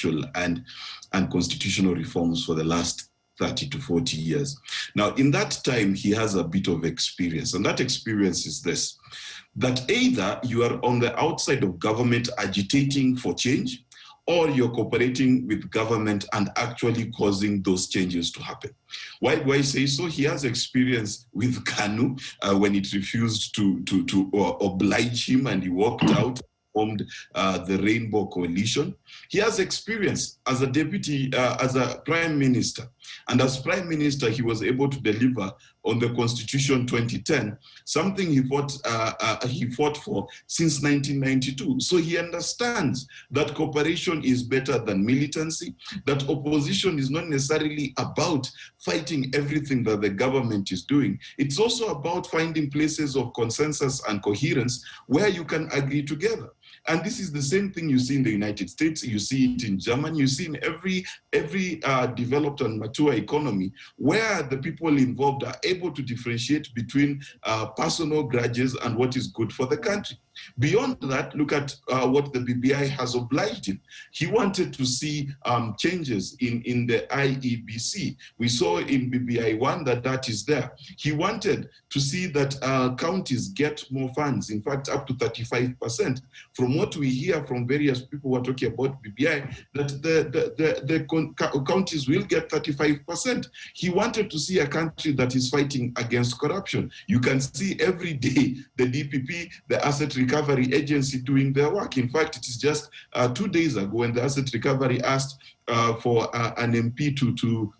judicial and constitutional reforms for the last 30 to 40 years. Now, in that time, he has a bit of experience, and that experience is this, that either you are on the outside of government agitating for change, or you're cooperating with government and actually causing those changes to happen. Why do I say so? He has experience with KANU when it refused to oblige him and he walked out, formed the Rainbow Coalition. He has experience as a deputy, as a prime minister. And as prime minister, he was able to deliver on the Constitution 2010, something he fought for since 1992. So he understands that cooperation is better than militancy, that opposition is not necessarily about fighting everything that the government is doing. It's also about finding places of consensus and coherence where you can agree together. And this is the same thing you see in the United States, you see it in Germany, you see in every developed and mature economy where the people involved are able to differentiate between personal grudges and what is good for the country. Beyond that, look at what the BBI has obliged him. He wanted to see changes in the IEBC. We saw in BBI 1 that is there. He wanted to see that counties get more funds, in fact, up to 35%. From what we hear from various people who are talking about BBI, that the counties will get 35%. He wanted to see a country that is fighting against corruption. You can see every day the DPP, the Asset Recovery Agency, doing their work. In fact, it is just 2 days ago when the Asset Recovery asked for an MP to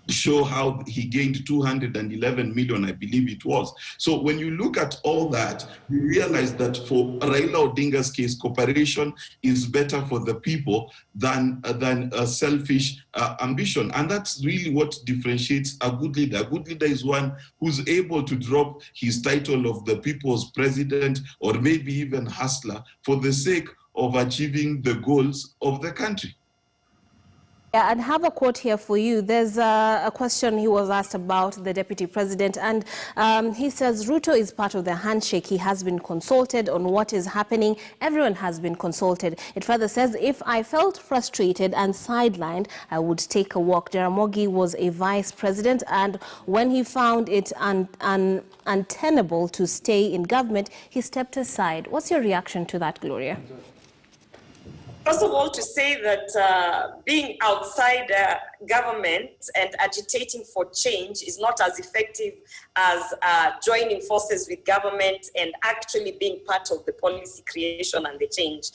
show how he gained 211 million, I believe it was. So when you look at all that, you realize that for Raila Odinga's case, cooperation is better for the people than a selfish ambition. And that's really what differentiates a good leader. A good leader is one who's able to drop his title of the people's president or maybe even hustler for the sake of achieving the goals of the country. Yeah, and have a quote here for you. There's a question he was asked about the deputy president, and he says Ruto is part of the handshake. He has been consulted on what is happening. Everyone has been consulted. It further says, if I felt frustrated and sidelined, I would take a walk. Jaramogi was a vice president, and when he found it untenable to stay in government, he stepped aside. What's your reaction to that, Gloria? First of all, to say that being outside government and agitating for change is not as effective as joining forces with government and actually being part of the policy creation and the change.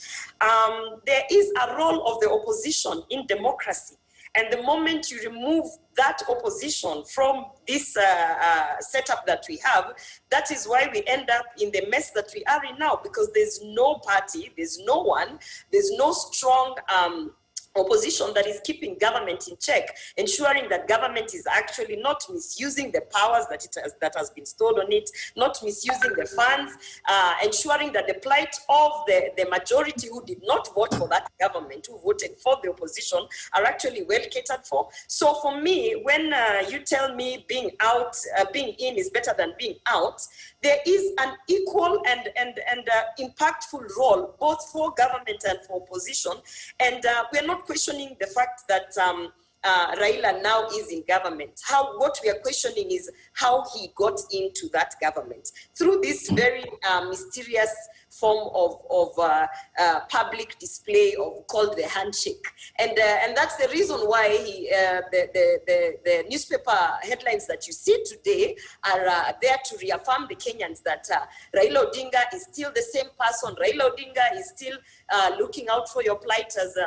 There is a role of the opposition in democracy. And the moment you remove that opposition from this setup that we have, that is why we end up in the mess that we are in now, because there's no party, there's no one, there's no strong opposition that is keeping government in check, ensuring that government is actually not misusing the powers that has been stored on it, not misusing the funds, ensuring that the plight of the majority who did not vote for that government, who voted for the opposition, are actually well catered for. So for me, when you tell me being in is better than being out, there is an equal and impactful role both for government and for opposition, and we are not questioning the fact that Raila now is in government. What we are questioning is how he got into that government through this very mysterious form of public display called the handshake, and that's the reason why the newspaper headlines that you see today are there to reaffirm the Kenyans that Raila Odinga is still the same person. Raila Odinga is still looking out for your plight as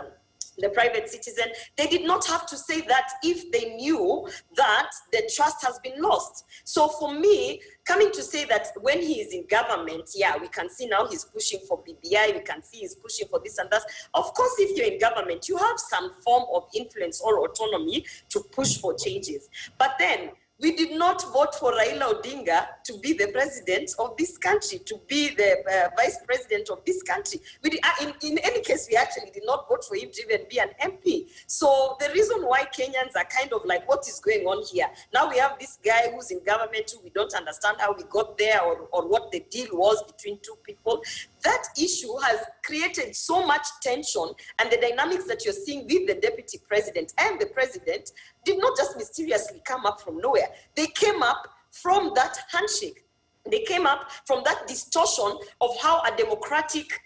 the private citizen. They did not have to say that if they knew that the trust has been lost. So for me, coming to say that when he is in government, yeah, we can see now he's pushing for BBI, we can see he's pushing for this and that. Of course, if you're in government, you have some form of influence or autonomy to push for changes. But then, We did not vote for Raila Odinga to be the president of this country, to be the vice president of this country. We did, in any case, we actually did not vote for him to even be an MP. So the reason why Kenyans are kind of like, what is going on here? Now we have this guy who's in government who we don't understand how we got there or what the deal was between two people. That issue has created so much tension, and the dynamics that you're seeing with the deputy president and the president did not just mysteriously come up from nowhere. They came up from that handshake. They came up from that distortion of how a democratic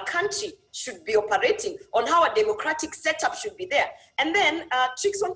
country should be operating, on how a democratic setup should be there. And then, Tricks, one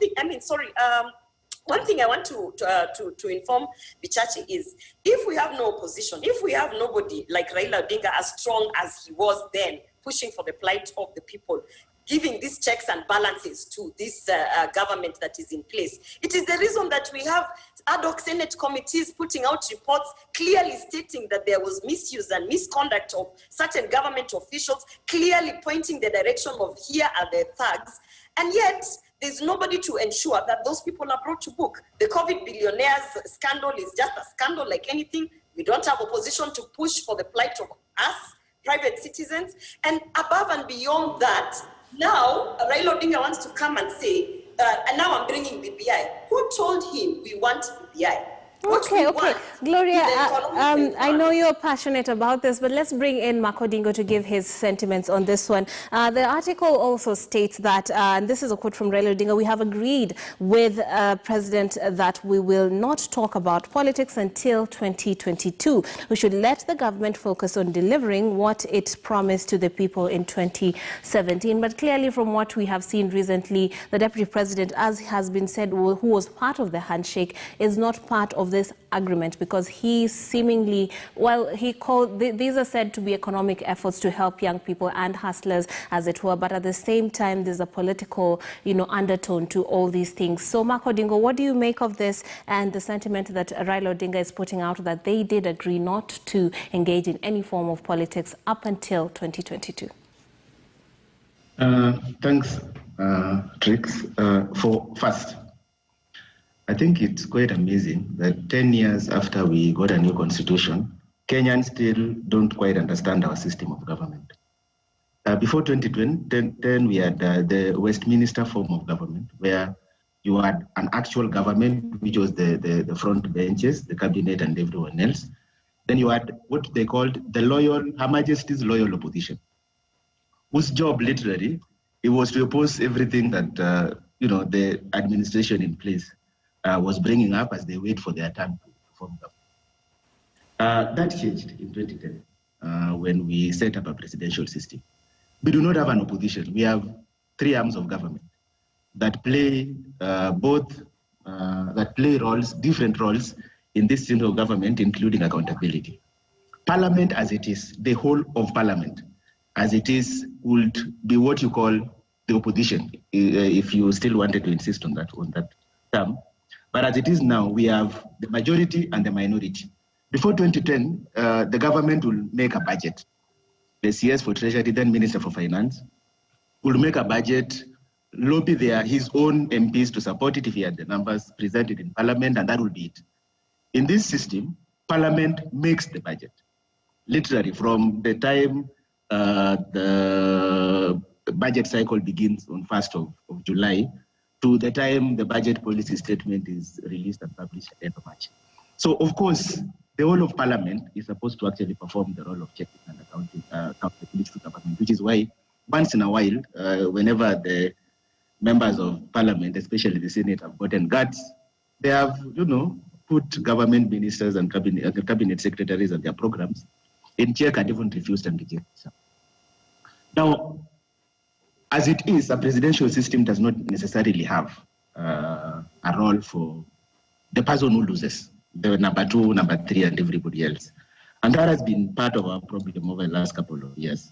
thing I want to inform Bichachi is, if we have no opposition, if we have nobody like Raila Odinga as strong as he was then, pushing for the plight of the people, giving these checks and balances to this government that is in place. It is the reason that we have ad hoc Senate committees putting out reports clearly stating that there was misuse and misconduct of certain government officials, clearly pointing the direction of here are the thugs. And yet, there's nobody to ensure that those people are brought to book. The COVID billionaires scandal is just a scandal like anything. We don't have opposition to push for the plight of us, private citizens. And above and beyond that, now Raila Odinga wants to come and say, and now I'm bringing BBI. Who told him we want BBI? Okay. Gloria, I know you're passionate about this, but let's bring in Makodingo to give his sentiments on this one. The article also states that, and this is a quote from Raila Odinga, we have agreed with President that we will not talk about politics until 2022. We should let the government focus on delivering what it promised to the people in 2017. But clearly from what we have seen recently, the Deputy President, as has been said, who was part of the handshake, is not part of this agreement, because he seemingly, these are said to be economic efforts to help young people and hustlers, as it were, but at the same time there's a political, undertone to all these things. So Makodingo, what do you make of this and the sentiment that Raila Odinga is putting out, that they did agree not to engage in any form of politics up until 2022? Thanks, Trix. First, I think it's quite amazing that 10 years after we got a new constitution, Kenyans still don't quite understand our system of government. Before 2010, we had the Westminster form of government, where you had an actual government, which was the front benches, the cabinet and everyone else. Then you had what they called Her Majesty's loyal opposition, whose job literally, it was to oppose everything that the administration in place was bringing up as they wait for their turn to form government. That changed in 2010 when we set up a presidential system. We do not have an opposition. We have three arms of government that play different roles in this system of government, including accountability. Parliament as it is, the whole of Parliament as it is, would be what you call the opposition, if you still wanted to insist on that term. But as it is now, we have the majority and the minority. Before 2010, the government will make a budget. The CS for Treasury, then Minister for Finance, will make a budget, lobby his own MPs to support it if he had the numbers presented in Parliament, and that will be it. In this system, Parliament makes the budget. Literally, from the time the budget cycle begins on 1st of July, to the time the budget policy statement is released and published at the end of March. So, of course, the whole of Parliament is supposed to actually perform the role of checking and accountability to government, which is why once in a while, whenever the members of Parliament, especially the Senate, have gotten guts, they have, put government ministers and cabinet secretaries and their programs in check and even refused and rejected some. Now, as it is, a presidential system does not necessarily have a role for the person who loses, the number 2, number 3, and everybody else. And that has been part of our problem over the last couple of years.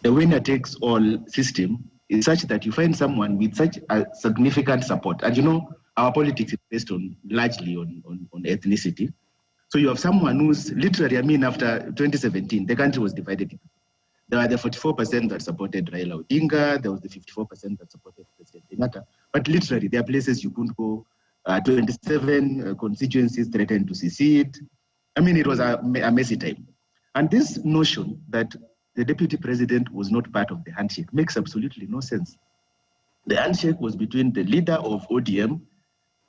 The winner-takes-all system is such that you find someone with such a significant support. And our politics is based largely on ethnicity. So you have someone who's literally, after 2017, the country was divided. There were the 44% that supported Raila Odinga. There was the 54% that supported President Kenyatta. But literally, there are places you couldn't go 27 constituencies threatened to secede. I mean, it was a messy time. And this notion that the deputy president was not part of the handshake makes absolutely no sense. The handshake was between the leader of ODM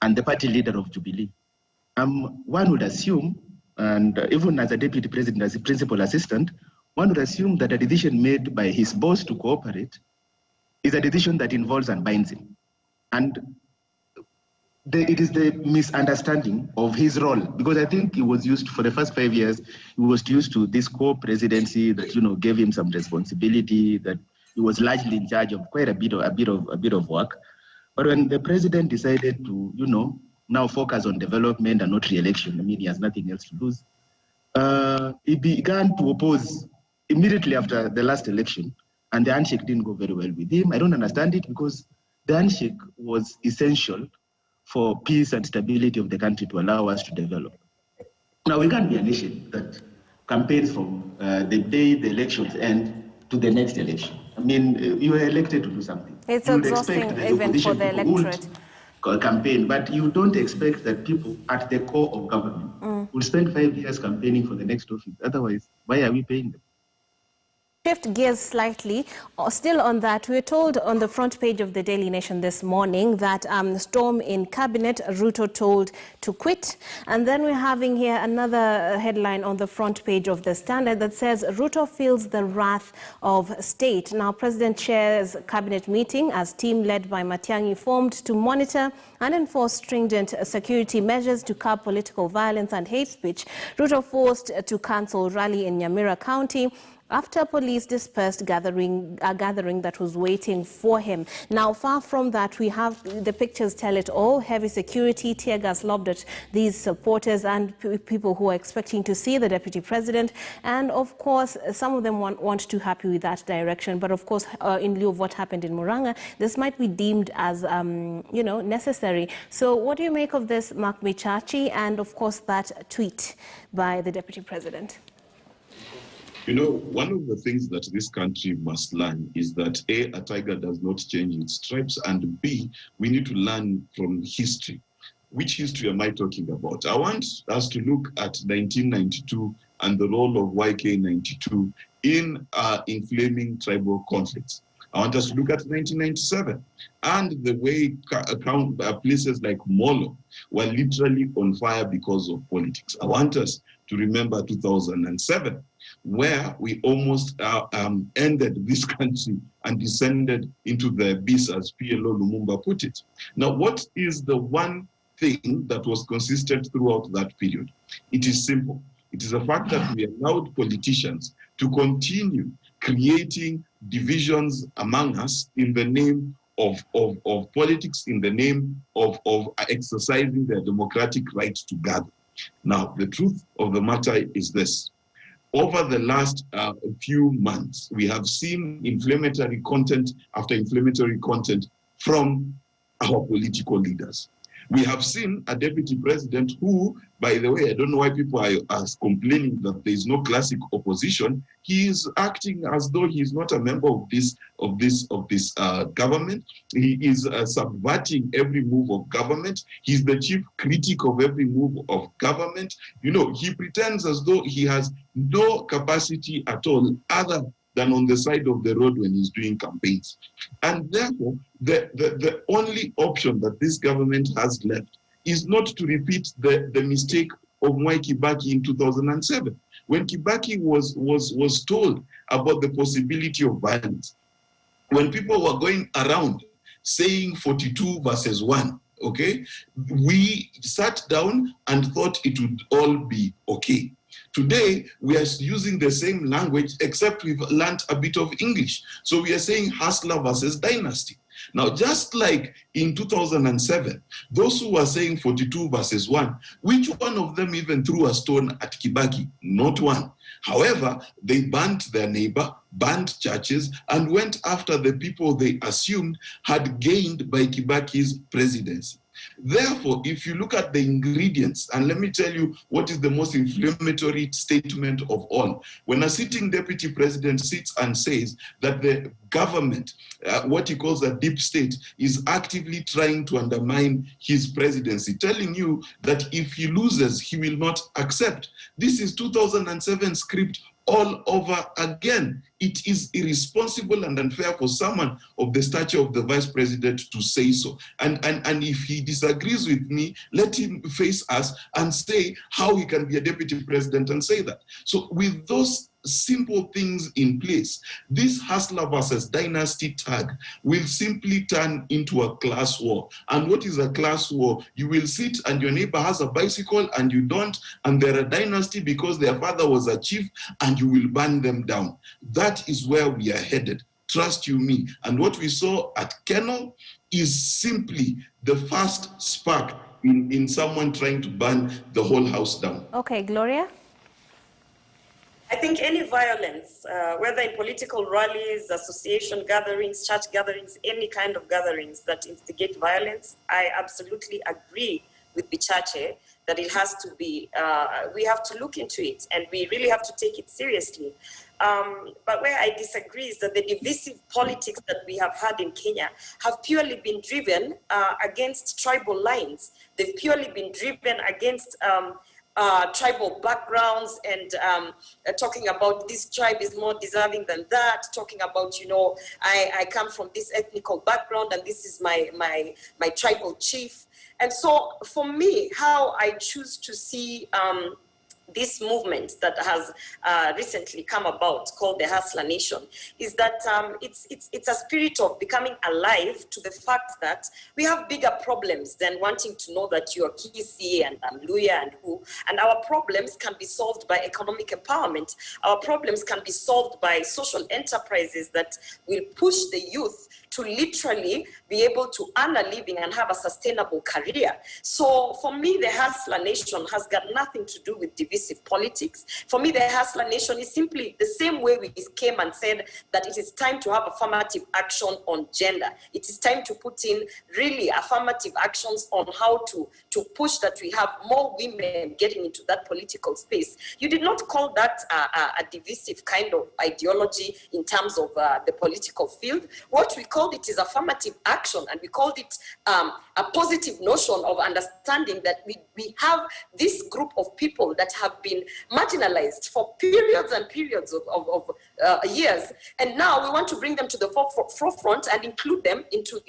and the party leader of Jubilee. One would assume, and even as a deputy president, as a principal assistant, one would assume that a decision made by his boss to cooperate is a decision that involves and binds him. And it is the misunderstanding of his role, because I think he was used for the first 5 years. He was used to this co-presidency that gave him some responsibility, that he was largely in charge of quite a bit of work. But when the president decided to now focus on development and not re-election, I mean, he has nothing else to lose. He began to oppose immediately after the last election, and the handshake didn't go very well with him. I don't understand it, because the handshake was essential for peace and stability of the country to allow us to develop. Now, we can't be a nation that campaigns from the day the elections end to the next election. I mean, you are elected to do something. It's you exhausting even for the electorate. Campaign, but you don't expect that people at the core of government will spend 5 years campaigning for the next office. Otherwise, why are we paying them? Shift gears slightly. Still on that, we were told on the front page of the Daily Nation this morning that storm in cabinet, Ruto told to quit. And then we're having here another headline on the front page of the Standard that says Ruto feels the wrath of state. Now, President chairs cabinet meeting as team led by Matiang'i formed to monitor and enforce stringent security measures to curb political violence and hate speech. Ruto forced to cancel rally in Nyamira County after police dispersed a gathering that was waiting for him. Now, far from that, we have the pictures tell it all. Heavy security, tear gas lobbed at these supporters and people who are expecting to see the deputy president. And of course, some of them weren't too happy with that direction. But of course, in lieu of what happened in Murang'a, this might be deemed as, necessary. So what do you make of this, Mark Michachi, and of course that tweet by the deputy president? One of the things that this country must learn is that A, a tiger does not change its stripes, and B, we need to learn from history. Which history am I talking about? I want us to look at 1992 and the role of YK92 in inflaming tribal conflicts. I want us to look at 1997 and the way places like Molo were literally on fire because of politics. I want us to remember 2007, where we almost ended this country and descended into the abyss, as PLO Lumumba put it. Now, what is the one thing that was consistent throughout that period? It is simple. It is the fact that we allowed politicians to continue creating divisions among us in the name of politics, in the name of exercising their democratic right to gather. Now, the truth of the matter is this. Over the last few months, we have seen inflammatory content after inflammatory content from our political leaders. We have seen a deputy president who, by the way, I don't know why people are complaining that there is no classic opposition. He is acting as though he is not a member of this government. He is subverting every move of government. He's the chief critic of every move of government. He pretends as though he has no capacity at all other than on the side of the road when he's doing campaigns. And therefore, the only option that this government has left is not to repeat the mistake of Mwai Kibaki in 2007. When Kibaki was told about the possibility of violence, when people were going around saying 42 versus 1, okay, we sat down and thought it would all be okay. Today, we are using the same language, except we've learned a bit of English. So we are saying hustler versus dynasty. Now, just like in 2007, those who were saying 42 versus 1, which one of them even threw a stone at Kibaki? Not one. However, they banned their neighbor, banned churches, and went after the people they assumed had gained by Kibaki's presidency. Therefore, if you look at the ingredients, and let me tell you what is the most inflammatory statement of all. When a sitting deputy president sits and says that the government, what he calls a deep state, is actively trying to undermine his presidency, telling you that if he loses, he will not accept. This is 2007 script all over again. It is irresponsible and unfair for someone of the stature of the vice president to say so. And if he disagrees with me, let him face us and say how he can be a deputy president and say that. So with those simple things in place, this hustler versus dynasty tag will simply turn into a class war. And what is a class war? You will sit and your neighbor has a bicycle and you don't, and they're a dynasty because their father was a chief, and you will burn them down. That is where we are headed. Trust you me. And what we saw at Kennel is simply the first spark in someone trying to burn the whole house down. Okay, Gloria? I think any violence, whether in political rallies, association gatherings, church gatherings, any kind of gatherings that instigate violence, I absolutely agree with Bichache that it has to be, we have to look into it, and we really have to take it seriously. But where I disagree is that the divisive politics that we have had in Kenya have purely been driven against tribal lines. They've purely been driven against tribal backgrounds, and talking about this tribe is more deserving than that, talking about, you know, I come from this ethnical background and this is my tribal chief. And so for me, how I choose to see this movement that has recently come about, called the Hustler Nation, is that it's a spirit of becoming alive to the fact that we have bigger problems than wanting to know that you're Kisi and Luya and who. And our problems can be solved by economic empowerment. Our problems can be solved by social enterprises that will push the youth to literally be able to earn a living and have a sustainable career. So for me, the Hustler Nation has got nothing to do with divisive politics. For me, the Hustler Nation is simply the same way we came and said that it is time to have affirmative action on gender. It is time to put in really affirmative actions on how to push that we have more women getting into that political space. You did not call that a divisive kind of ideology in terms of the political field. What we called it is affirmative action, and we called it a positive notion of understanding that we have this group of people that have been marginalized for periods and periods of years, and now we want to bring them to the forefront and include them into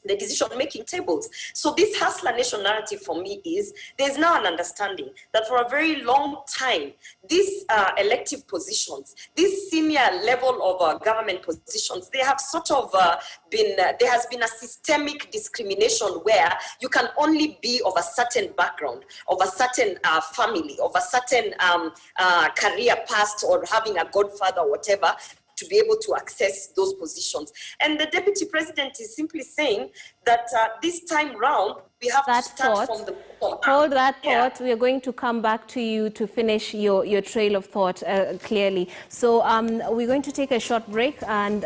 the decision-making tables. So this Hustler Nation narrative for me is, there's now an understanding that for a very long time, these elective positions, this senior level of government positions, they have sort of there has been a systemic discrimination where you can only be of a certain background, of a certain family, of a certain career past, or having a godfather or whatever, to be able to access those positions. And the deputy president is simply saying that this time round, we have to start from the bottom. Hold that thought. We are going to come back to you to finish your trail of thought clearly. So we're going to take a short break, and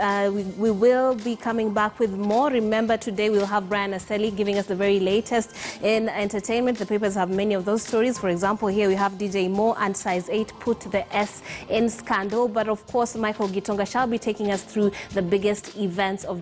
we will be coming back with more. Remember, today we'll have Brian Aseli giving us the very latest in entertainment. The papers have many of those stories. For example, here we have DJ Mo and Size 8 put the S in scandal. But of course, Michael Gitonga shall be taking us through the biggest events of